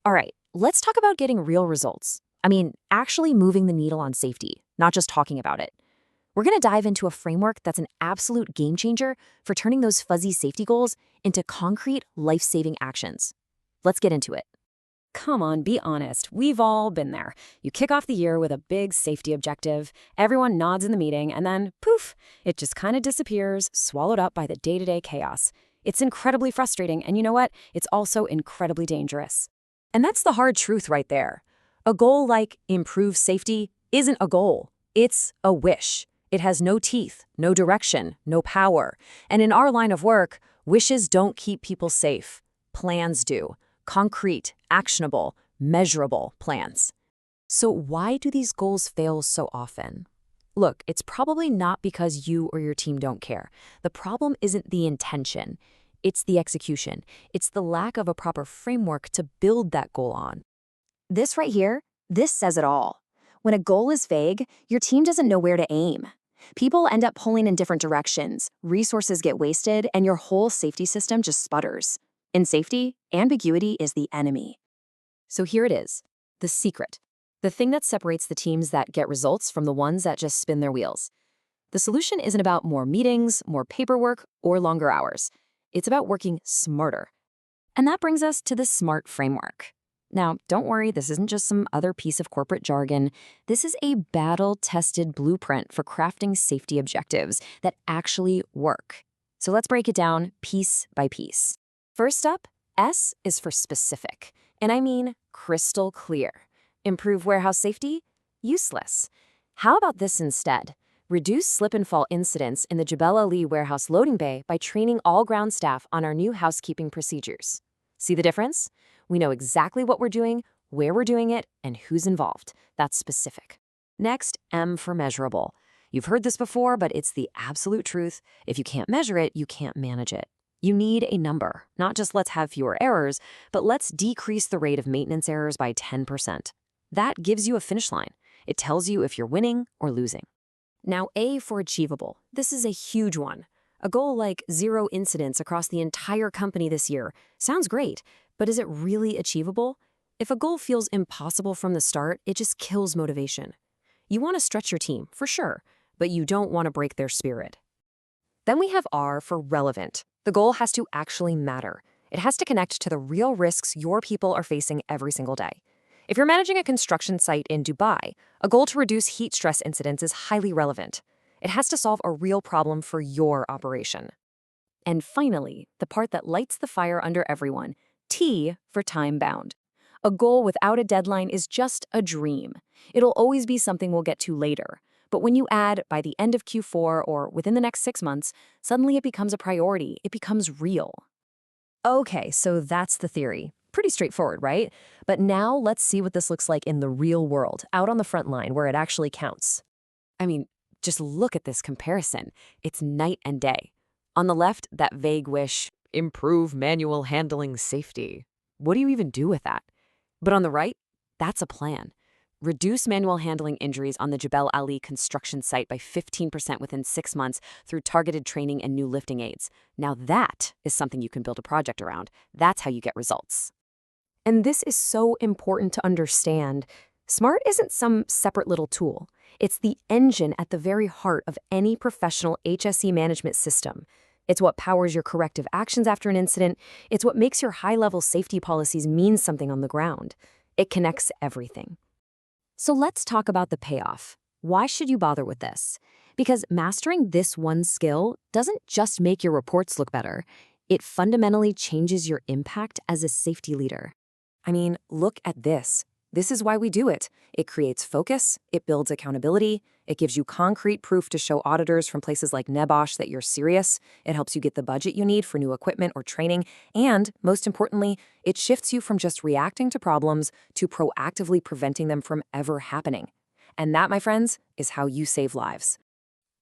All right, let's talk about getting real results. I mean, actually moving the needle on safety, not just talking about it. We're going to dive into a framework that's an absolute game changer for turning those fuzzy safety goals into concrete, life-saving actions. Let's get into it. Come on, be honest. We've all been there. You kick off the year with a big safety objective, everyone nods in the meeting, and then, poof, it just kind of disappears, swallowed up by the day-to-day chaos. It's incredibly frustrating, and you know what? It's also incredibly dangerous. And that's the hard truth right there. A goal like improve safety isn't a goal. It's a wish. It has no teeth, no direction, no power. And in our line of work, wishes don't keep people safe. Plans do. Concrete, actionable, measurable plans. So why do these goals fail so often? Look, it's probably not because you or your team don't care. The problem isn't the intention. It's the execution. It's the lack of a proper framework to build that goal on. This right here, this says it all. When a goal is vague, your team doesn't know where to aim. People end up pulling in different directions, resources get wasted, and your whole safety system just sputters. In safety, ambiguity is the enemy. So here it is, the secret. The thing that separates the teams that get results from the ones that just spin their wheels. The solution isn't about more meetings, more paperwork, or longer hours. It's about working smarter. And that brings us to the SMART framework. Now, don't worry, this isn't just some other piece of corporate jargon. This is a battle-tested blueprint for crafting safety objectives that actually work. So let's break it down piece by piece. First up, S is for specific, and I mean crystal clear. Improve warehouse safety? Useless. How about this instead? Reduce slip and fall incidents in the Jebel Ali warehouse loading bay by training all ground staff on our new housekeeping procedures. See the difference? We know exactly what we're doing, where we're doing it, and who's involved. That's specific. Next, M for measurable. You've heard this before, but it's the absolute truth. If you can't measure it, you can't manage it. You need a number, not just let's have fewer errors, but let's decrease the rate of maintenance errors by 10%. That gives you a finish line. It tells you if you're winning or losing. Now, A for achievable. This is a huge one. A goal like 0 incidents across the entire company this year sounds great, but is it really achievable? If a goal feels impossible from the start, it just kills motivation. You want to stretch your team, for sure, but you don't want to break their spirit. Then we have R for relevant. The goal has to actually matter. It has to connect to the real risks your people are facing every single day. If you're managing a construction site in Dubai, a goal to reduce heat stress incidents is highly relevant. It has to solve a real problem for your operation. And finally, the part that lights the fire under everyone, T for time-bound. A goal without a deadline is just a dream. It'll always be something we'll get to later. But when you add by the end of Q4 or within the next 6 months, suddenly it becomes a priority. It becomes real. Okay, so that's the theory. Pretty straightforward, right? But now let's see what this looks like in the real world, out on the front line where it actually counts. I mean, just look at this comparison. It's night and day. On the left, that vague wish, improve manual handling safety. What do you even do with that? But on the right, that's a plan. Reduce manual handling injuries on the Jebel Ali construction site by 15% within 6 months through targeted training and new lifting aids. Now that is something you can build a project around. That's how you get results. And this is so important to understand. SMART isn't some separate little tool. It's the engine at the very heart of any professional HSE management system. It's what powers your corrective actions after an incident. It's what makes your high-level safety policies mean something on the ground. It connects everything. So let's talk about the payoff. Why should you bother with this? Because mastering this one skill doesn't just make your reports look better. It fundamentally changes your impact as a safety leader. I mean, look at this. This is why we do it. It creates focus, it builds accountability, it gives you concrete proof to show auditors from places like NEBOSH that you're serious, it helps you get the budget you need for new equipment or training, and, most importantly, it shifts you from just reacting to problems to proactively preventing them from ever happening. And that, my friends, is how you save lives.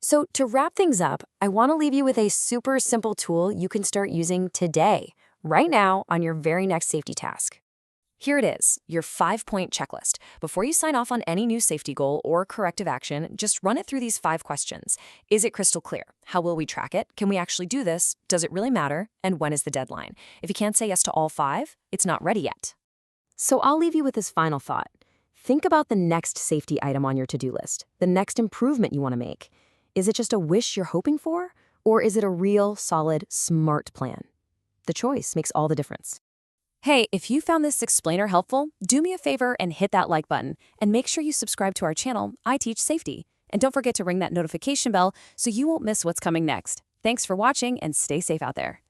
So to wrap things up, I want to leave you with a super simple tool you can start using today, right now on your very next safety task. Here it is, your 5-point checklist. Before you sign off on any new safety goal or corrective action, just run it through these 5 questions. Is it crystal clear? How will we track it? Can we actually do this? Does it really matter? And when is the deadline? If you can't say yes to all 5, it's not ready yet. So I'll leave you with this final thought. Think about the next safety item on your to-do list, the next improvement you want to make. Is it just a wish you're hoping for, or is it a real, solid, smart plan? The choice makes all the difference. Hey, if you found this explainer helpful, do me a favor and hit that like button, and make sure you subscribe to our channel, ITeachSafety. And don't forget to ring that notification bell so you won't miss what's coming next. Thanks for watching and stay safe out there.